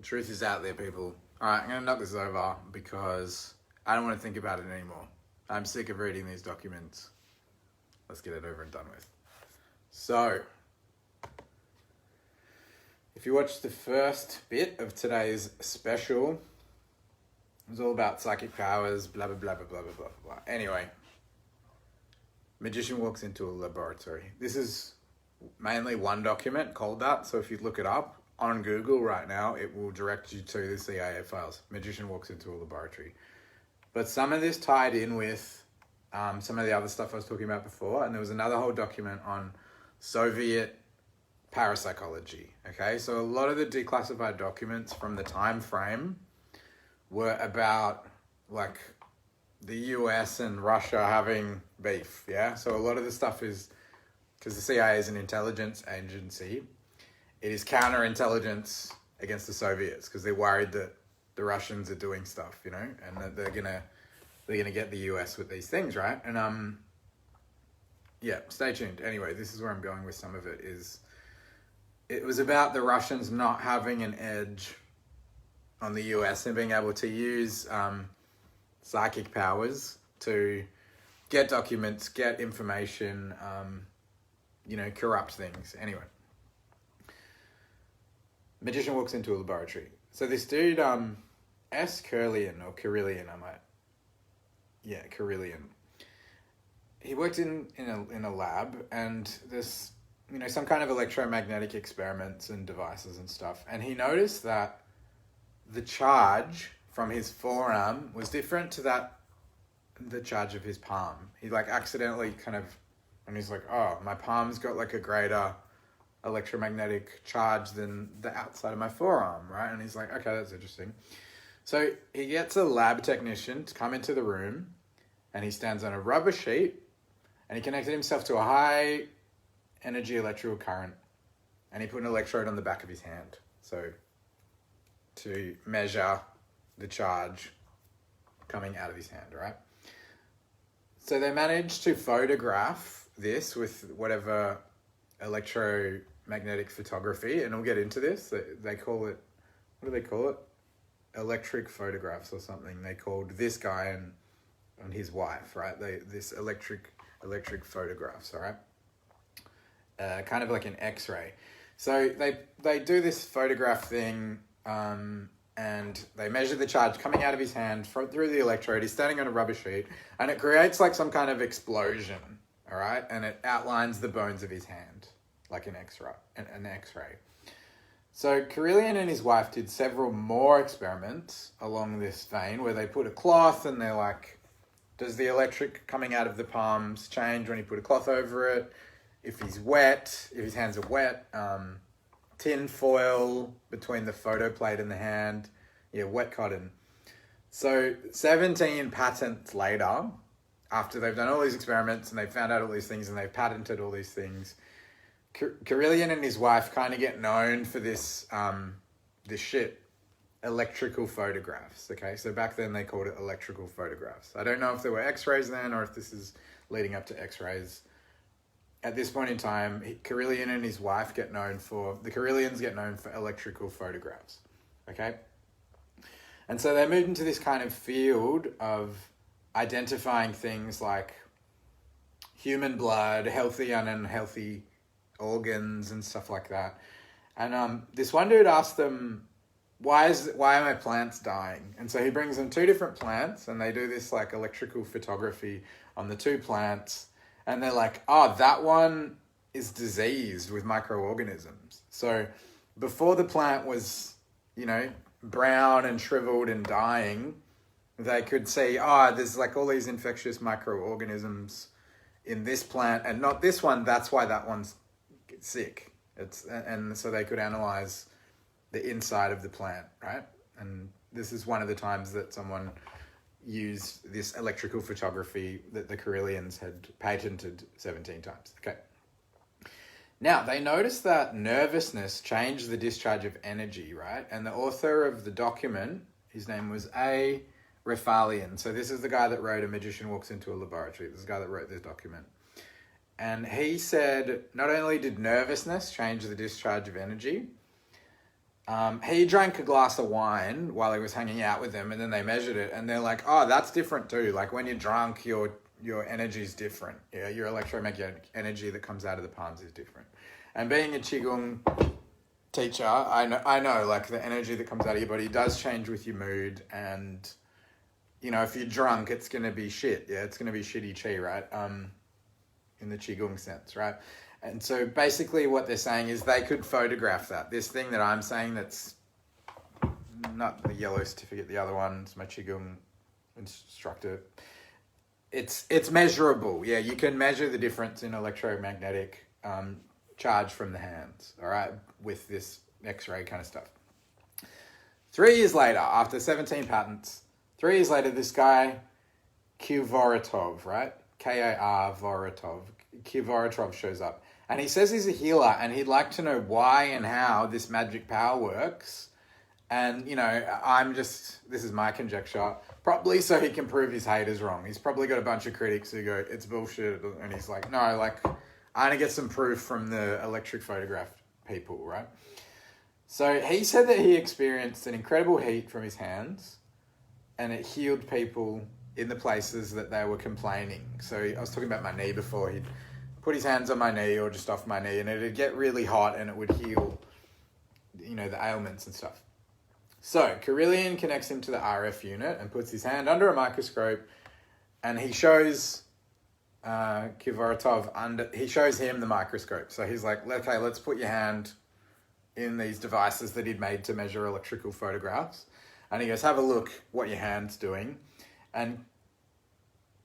truth is out there, people. All right, I'm going to knock this over because I don't want to think about it anymore. I'm sick of reading these documents. Let's get it over and done with. So, if you watched the first bit of today's special, it was all about psychic powers, blah, blah, blah, blah, blah, blah, blah, blah. Anyway, magician walks into a laboratory. This is mainly one document called that, so if you look it up on Google right now, it will direct you to the CIA files. Magician walks into a laboratory. But some of this tied in with some of the other stuff I was talking about before, and there was another whole document on Soviet parapsychology. Okay, so a lot of the declassified documents from the time frame were about like the US and Russia having beef. Yeah, so a lot of the stuff is because the CIA is an intelligence agency. It is counterintelligence against the Soviets because they're worried that the Russians are doing stuff, you know, and that they're gonna get the US with these things, right? And yeah, stay tuned. Anyway, this is where I'm going with some of it. It was about the Russians not having an edge on the US and being able to use psychic powers to get documents, get information, you know, corrupt things. Anyway, magician walks into a laboratory. So this dude, S. Curlian, or Carillion, Carillion. He worked in a lab, and this, you know, some kind of electromagnetic experiments and devices and stuff. And he noticed that the charge from his forearm was different to the charge of his palm. He like accidentally and he's like, oh, my palm's got like a greater electromagnetic charge than the outside of my forearm, right? And he's like, okay, that's interesting. So he gets a lab technician to come into the room, and he stands on a rubber sheet, and he connected himself to a high energy electrical current, and he put an electrode on the back of his hand, so to measure the charge coming out of his hand, right? So they managed to photograph this with whatever electromagnetic photography, and we'll get into this. They call it, what do they call it? Electric photographs or something. They called this guy and his wife, right? This electric photographs, all right? Kind of like an X-ray. So they do this photograph thing, and they measure the charge coming out of his hand through the electrode. He's standing on a rubber sheet, and it creates like some kind of explosion, all right? And it outlines the bones of his hand, like an X-ray. So Carillion and his wife did several more experiments along this vein where they put a cloth, and they're like, does the electric coming out of the palms change when you put a cloth over it? If his hands are wet, tin foil between the photo plate and the hand, wet cotton. So 17 patents later, after they've done all these experiments and they've found out all these things and they've patented all these things, Carillion and his wife kind of get known for this shit, electrical photographs, okay? So back then they called it electrical photographs. I don't know if there were X-rays then or if this is leading up to X-rays. At this point in time, Carillion and his wife the Carillions get known for electrical photographs, okay? And so they moved into this kind of field of identifying things like human blood, healthy and unhealthy organs and stuff like that. And this one dude asked them, why are my plants dying? And so he brings them two different plants, and they do this like electrical photography on the two plants, and they're like, oh, that one is diseased with microorganisms. So before the plant was, brown and shriveled and dying, they could see, there's like all these infectious microorganisms in this plant and not this one. That's why that one's sick. And so they could analyze the inside of the plant, right? And this is one of the times that someone used this electrical photography that the Carillions had patented 17 times. Okay. Now, they noticed that nervousness changed the discharge of energy, right? And the author of the document, his name was A. Refalian. So this is the guy that wrote A Magician Walks into a Laboratory. This is the guy that wrote this document. And he said, not only did nervousness change the discharge of energy, He drank a glass of wine while he was hanging out with them, and then they measured it, and they're like, "Oh, that's different too. Like when you're drunk, your energy is different. Yeah, your electromagnetic energy that comes out of the palms is different." And being a qigong teacher, I know, like the energy that comes out of your body does change with your mood, and if you're drunk, it's gonna be shit. Yeah, it's gonna be shitty chi, right? In the qigong sense, right? And so basically what they're saying is they could photograph that. This thing that I'm saying that's not the yellow certificate, the other one, it's my qigong instructor. It's measurable. Yeah, you can measure the difference in electromagnetic charge from the hands, all right, with this X-ray kind of stuff. 3 years later, after 17 patents, 3 years later, this guy, Kvartov, right? Kvartov. Kvartov shows up. And he says he's a healer, and he'd like to know why and how this magic power works. And, this is my conjecture, probably so he can prove his haters wrong. He's probably got a bunch of critics who go, it's bullshit. And he's like, no, like, I want to get some proof from the electric photograph people, right? So he said that he experienced an incredible heat from his hands, and it healed people in the places that they were complaining. So I was talking about my knee before. He'd put his hands on my knee or just off my knee, and it'd get really hot, and it would heal, the ailments and stuff. So Karelian connects him to the RF unit and puts his hand under a microscope, and he shows Kvartov he shows him the microscope. So he's like, okay, let's put your hand in these devices that he'd made to measure electrical photographs. And he goes, have a look what your hand's doing. And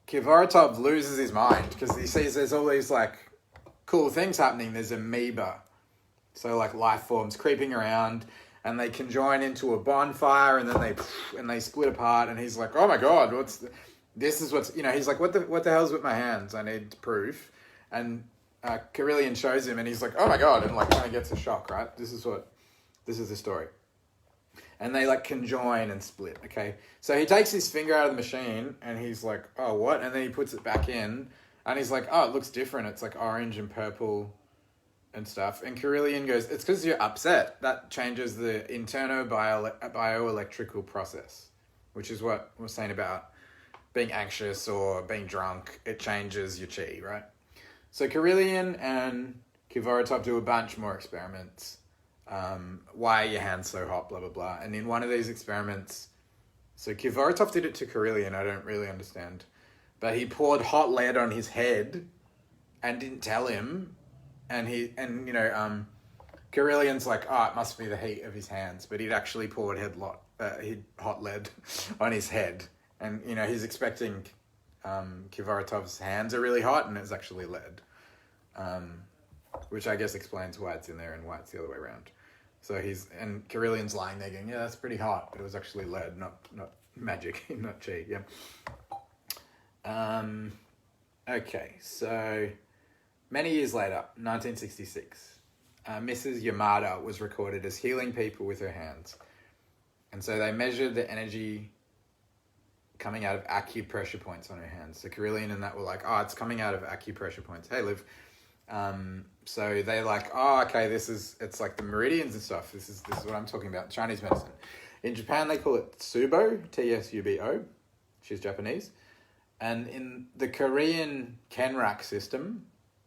Kvartov loses his mind because he sees there's all these like cool things happening. There's amoeba, so like life forms creeping around, and they conjoin into a bonfire, and then they split apart. And he's like, oh my god, he's like, what the hell's with my hands? I need proof. And Karelian shows him, and he's like, oh my god, and like kind of gets a shock, right? This is the story. And they like conjoin and split, okay? So he takes his finger out of the machine, and he's like, oh, what? And then he puts it back in, and he's like, oh, it looks different. It's like orange and purple and stuff. And Karelian goes, it's because you're upset. That changes the internal bioelectrical process, which is what we're saying about being anxious or being drunk. It changes your chi, right? So Karelian and Kvartov do a bunch more experiments. Why are your hands so hot, blah, blah, blah. And in one of these experiments, so Kvartov did it to Karelian, I don't really understand, but he poured hot lead on his head and didn't tell him. And Karelian's like, oh, it must be the heat of his hands, but he'd actually poured hot lead on his head. And, he's expecting Kvartov's hands are really hot, and it's actually lead. Which I guess explains why it's in there and why it's the other way around. So and Karelian's lying there going, yeah, that's pretty hot, but it was actually lead, not magic, not chi, yeah. Okay, so many years later, 1966, Mrs. Yamada was recorded as healing people with her hands. And so they measured the energy coming out of acupressure points on her hands. So Karelian and that were like, oh, it's coming out of acupressure points. Hey, Liv. So they're like, oh, okay, it's like the meridians and stuff. This is what I'm talking about, Chinese medicine. In Japan, they call it Tsubo, Tsubo. She's Japanese. And in the Korean Kenrak system,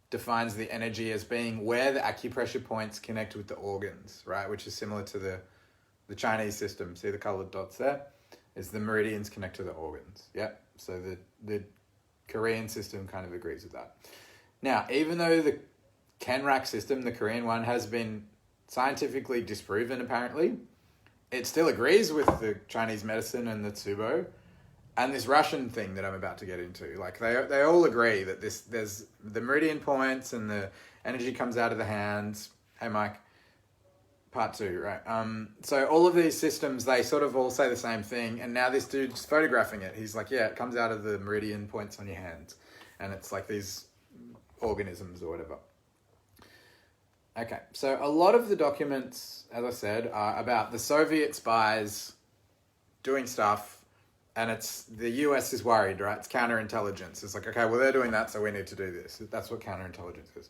defines the energy as being where the acupressure points connect with the organs, right? Which is similar to the Chinese system. See the colored dots there? Is the meridians connect to the organs. Yeah. So the Korean system kind of agrees with that. Now, even though the Kenrak system, the Korean one, has been scientifically disproven, apparently, it still agrees with the Chinese medicine and the Tsubo and this Russian thing that I'm about to get into. Like, they all agree that there's the meridian points and the energy comes out of the hands. Hey, Mike. Part 2, right? So all of these systems, they sort of all say the same thing, and now this dude's photographing it. He's like, yeah, it comes out of the meridian points on your hands, and it's like these organisms or whatever. Okay, so a lot of the documents, as I said, are about the Soviet spies doing stuff, and it's the US is worried, right? It's counterintelligence. It's like, okay, well, they're doing that, so we need to do this. That's what counterintelligence is.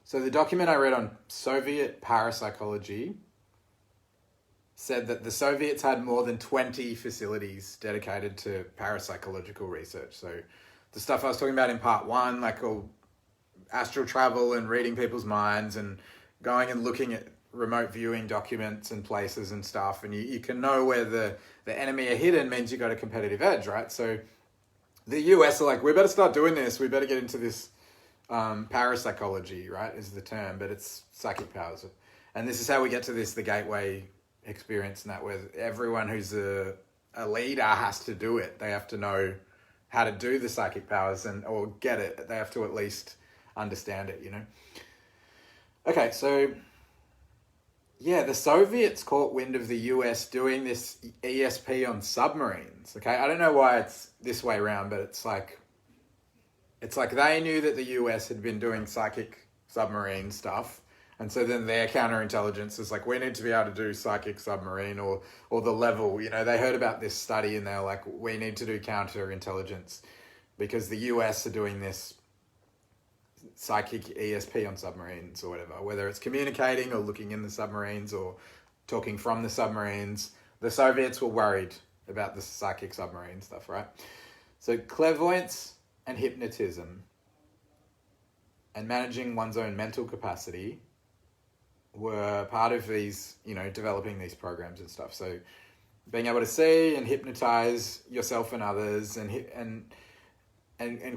So the document I read on Soviet parapsychology said that the Soviets had more than 20 facilities dedicated to parapsychological research. So the stuff I was talking about in part one, like all astral travel and reading people's minds and going and looking at remote viewing documents and places and stuff, and you can know where the enemy are hidden, means you got a competitive edge, right? So the US are like, we better start doing this, we better get into this parapsychology, right, is the term, but it's psychic powers. And this is how we get to this, the gateway experience, and that where everyone who's a leader has to do it. They have to know how to do the psychic powers or get it. They have to at least understand it, Okay, so yeah, the Soviets caught wind of the US doing this ESP on submarines. Okay, I don't know why it's this way around, but it's like they knew that the US had been doing psychic submarine stuff, and so then their counterintelligence is like, we need to be able to do psychic submarine or the level. They heard about this study and they're like, we need to do counterintelligence because the US are doing this psychic ESP on submarines or whatever, whether it's communicating or looking in the submarines or talking from the submarines. The Soviets were worried about the psychic submarine stuff, right? So clairvoyance and hypnotism and managing one's own mental capacity were part of these, developing these programs and stuff. So being able to see and hypnotize yourself and others and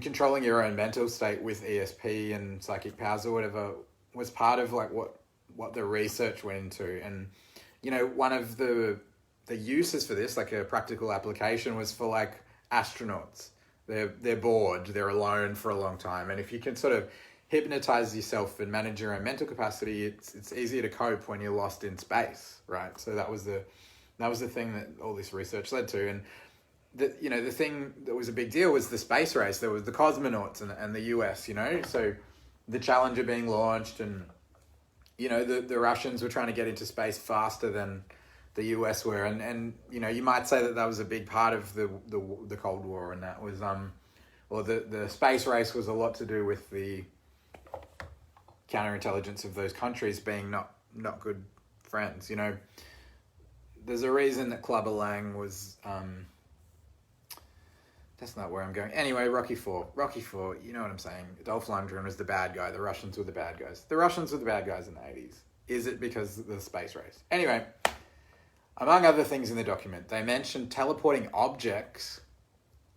controlling your own mental state with ESP and psychic powers or whatever was part of like what the research went into. And, one of the uses for this, like a practical application, was for like astronauts. They're bored, they're alone for a long time. And if you can sort of hypnotize yourself and manage your own mental capacity, it's easier to cope when you're lost in space, right? So that was the thing that all this research led to. And the thing that was a big deal was the space race. There was the cosmonauts and the US, so the Challenger being launched, and the Russians were trying to get into space faster than the US were, and you might say that was a big part of the Cold War, and that was the space race was a lot to do with the counterintelligence of those countries being not good friends. There's a reason that Clubber Lang was that's not where I'm going. Anyway, Rocky IV, you know what I'm saying. Dolph Lundgren was the bad guy. The Russians were the bad guys. The Russians were the bad guys in the 80s. Is it because of the space race? Anyway, among other things in the document, they mentioned teleporting objects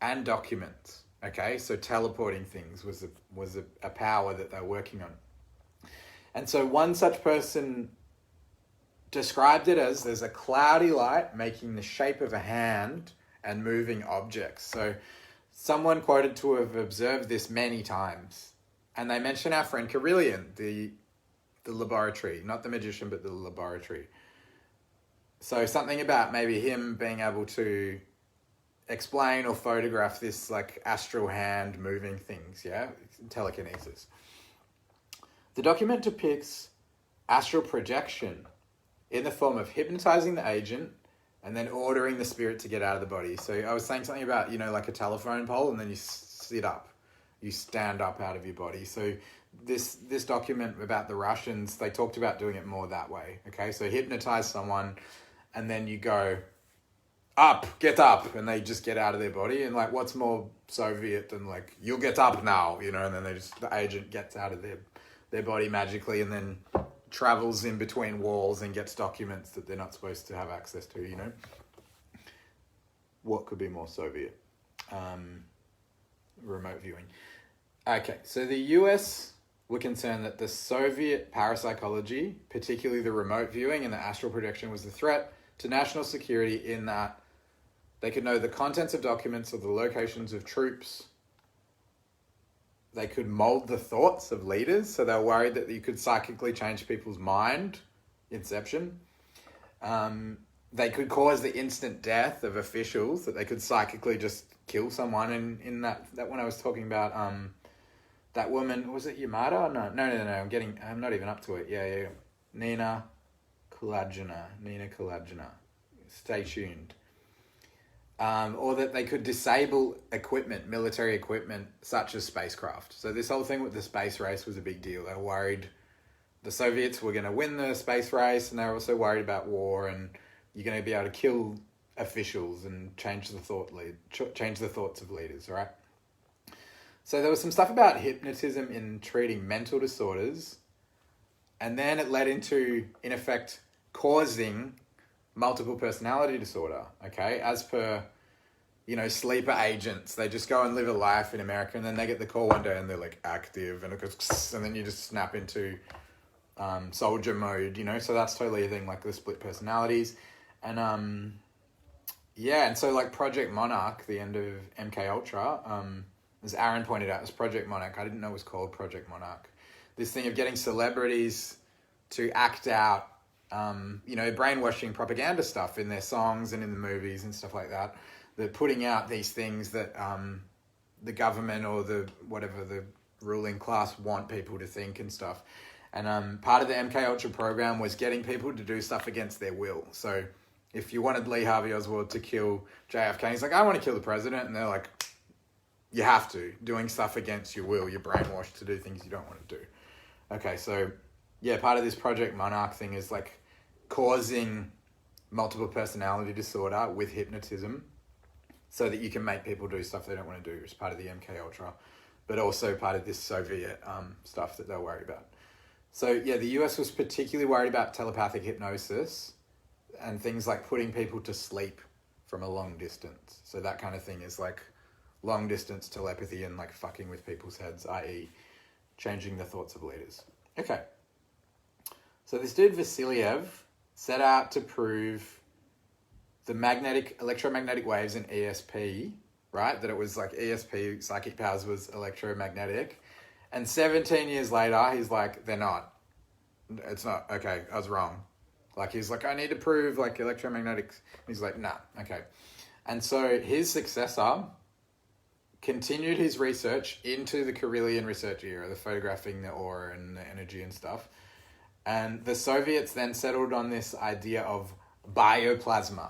and documents. Okay, so teleporting things was a power that they're working on. And so one such person described it as there's a cloudy light making the shape of a hand and moving objects. So someone quoted to have observed this many times. And they mention our friend Carillion, the laboratory, not the magician, but the laboratory. So something about maybe him being able to explain or photograph this like astral hand moving things, yeah? Telekinesis. The document depicts astral projection in the form of hypnotizing the agent and then ordering the spirit to get out of the body. So I was saying something about, like a telephone pole, and then you sit up. You stand up out of your body. So this document about the Russians, they talked about doing it more that way. Okay, so hypnotize someone, and then you go, up, get up, and they just get out of their body. And like, what's more Soviet than like, you'll get up now, and then the agent gets out of their body magically, and then travels in between walls and gets documents that they're not supposed to have access to, What could be more Soviet? Remote viewing. Okay, so the US were concerned that the Soviet parapsychology, particularly the remote viewing and the astral projection, was a threat to national security in that they could know the contents of documents or the locations of troops. They could mold the thoughts of leaders, so they were worried that you could psychically change people's mind. Inception. They could cause the instant death of officials, that they could psychically just kill someone. And in that when I was talking about that woman, was it Yamada? No. I'm not even up to it. Yeah. Nina Kulagina. Stay tuned. Or that they could disable equipment, military equipment, such as spacecraft. So this whole thing with the space race was a big deal. They were worried the Soviets were going to win the space race, and they were also worried about war and you're going to be able to kill officials and change the thoughts of leaders, right? So there was some stuff about hypnotism in treating mental disorders, and then it led into, in effect, causing multiple personality disorder, okay? As per, sleeper agents, they just go and live a life in America, and then they get the call one day and they're like active, and it goes, and then you just snap into soldier mode, so that's totally a thing, like the split personalities. And and so like Project Monarch, the end of MK Ultra, as Aaron pointed out, it was Project Monarch. I didn't know it was called Project Monarch. This thing of getting celebrities to act out brainwashing propaganda stuff in their songs and in the movies and stuff like that. They're putting out these things that the government or the ruling class want people to think and stuff. And part of the MK Ultra program was getting people to do stuff against their will. So if you wanted Lee Harvey Oswald to kill JFK, he's like, I want to kill the president. And they're like, you have to. Doing stuff against your will. You're brainwashed to do things you don't want to do. Okay, so yeah, part of this Project Monarch thing is like causing multiple personality disorder with hypnotism so that you can make people do stuff they don't want to do as part of the MK Ultra, but also part of this Soviet stuff that they're worried about. So yeah, the US was particularly worried about telepathic hypnosis and things like putting people to sleep from a long distance. So that kind of thing is like long distance telepathy and like fucking with people's heads, i.e. changing the thoughts of leaders. Okay. So this dude Vasiliev set out to prove the electromagnetic waves in ESP, right? That it was like ESP, psychic powers, was electromagnetic. And 17 years later, he's like, they're not. It's not. Okay, I was wrong. Like, he's like, I need to prove like electromagnetic. He's like, nah, okay. And so his successor continued his research into the Carillion research era, the photographing the aura and the energy and stuff. And the Soviets then settled on this idea of bioplasma.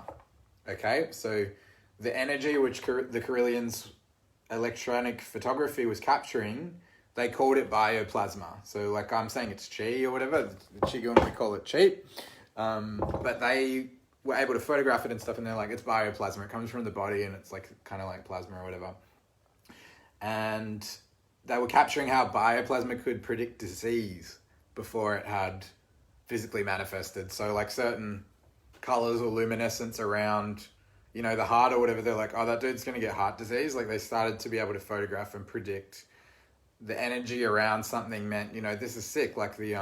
Okay, so the energy which the Carillion's electronic photography was capturing, they called it bioplasma. So like I'm saying it's chi or whatever, the Qigong we call it chi. But they were able to photograph it and stuff, and they're like, it's bioplasma. It comes from the body and it's like kind of like plasma or whatever. And they were capturing how bioplasma could predict disease before it had physically manifested. So like certain colors or luminescence around, the heart or whatever, they're like, oh, that dude's going to get heart disease. Like they started to be able to photograph and predict the energy around something meant, this is sick. Like the,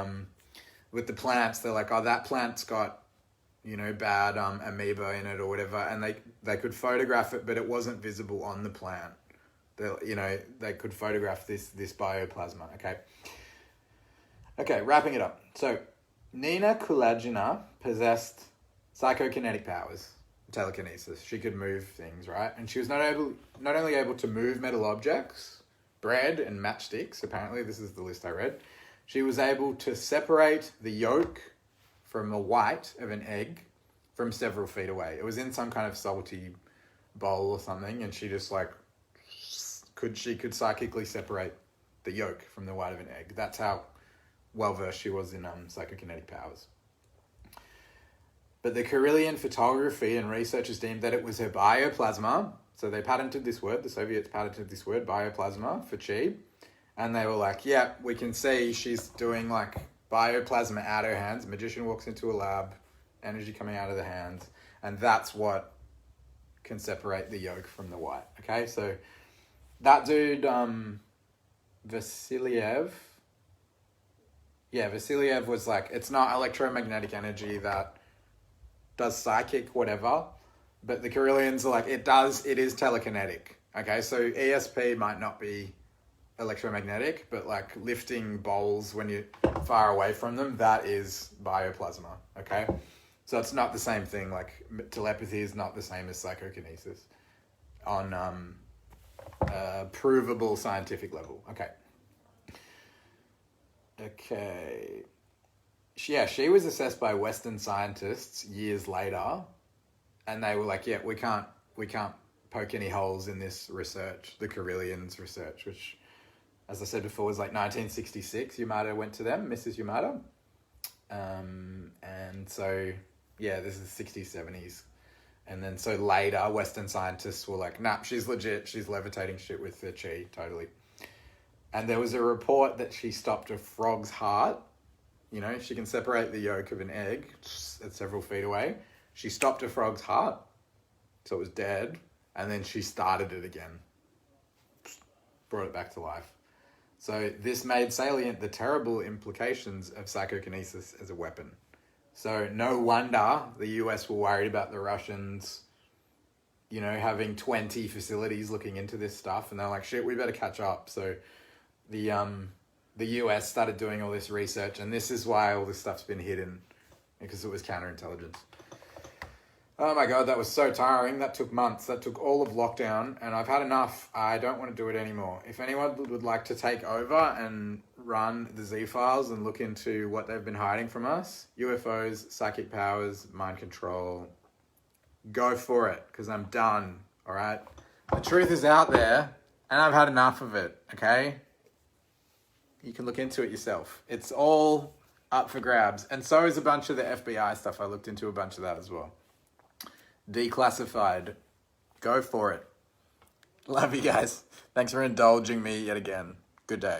with the plants, they're like, oh, that plant's got, bad amoeba in it or whatever. And they could photograph it, but it wasn't visible on the plant. They could photograph this bioplasma. Okay, wrapping it up. So Nina Kulagina possessed psychokinetic powers, telekinesis. She could move things, right? And she was not only able to move metal objects, bread and matchsticks, apparently, this is the list I read. She was able to separate the yolk from the white of an egg from several feet away. It was in some kind of salty bowl or something, and she just could psychically separate the yolk from the white of an egg. That's how well versed she was in psychokinetic powers. But the Carillion photography and researchers deemed that it was her bioplasma. So they patented this word, the Soviets patented this word, bioplasma, for chi. And they were like, yeah, we can see she's doing like bioplasma out her hands. A magician walks into a lab, energy coming out of the hands. And that's what can separate the yolk from the white. Okay, so that dude, Vasiliev was like, it's not electromagnetic energy that does psychic, whatever, but the Carillions are like, it is telekinetic. Okay, so ESP might not be electromagnetic, but like lifting bowls when you're far away from them, that is bioplasma. Okay, so it's not the same thing. Like telepathy is not the same as psychokinesis on a provable scientific level. Okay. Yeah, she was assessed by Western scientists years later, and they were like, yeah, we can't poke any holes in this research, the Carillion's research, which, as I said before, was like 1966. Yamada went to them, Mrs. Yamada. And so, Yeah, this is 60s, 70s. And then so later, Western scientists were like, nah, she's legit. She's levitating shit with the chi, totally. And there was a report that she stopped a frog's heart. You know, she can separate the yolk of an egg at several feet away. She stopped a frog's heart, so it was dead. And then she started it again. Brought it back to life. So this made salient the terrible implications of psychokinesis as a weapon. So no wonder the US were worried about the Russians, you know, having 20 facilities looking into this stuff. And they're like, shit, we better catch up. So the US started doing all this research. And this is why all this stuff's been hidden, because it was counterintelligence. Oh my God, that was so tiring. That took months. That took all of lockdown. And I've had enough. I don't want to do it anymore. If anyone would like to take over and run the Z-Files and look into what they've been hiding from us, UFOs, psychic powers, mind control, go for it, because I'm done, all right? The truth is out there, and I've had enough of it, okay? You can look into it yourself. It's all up for grabs. And so is a bunch of the FBI stuff. I looked into a bunch of that as well. Declassified. Go for it. Love you guys. Thanks for indulging me yet again. Good day.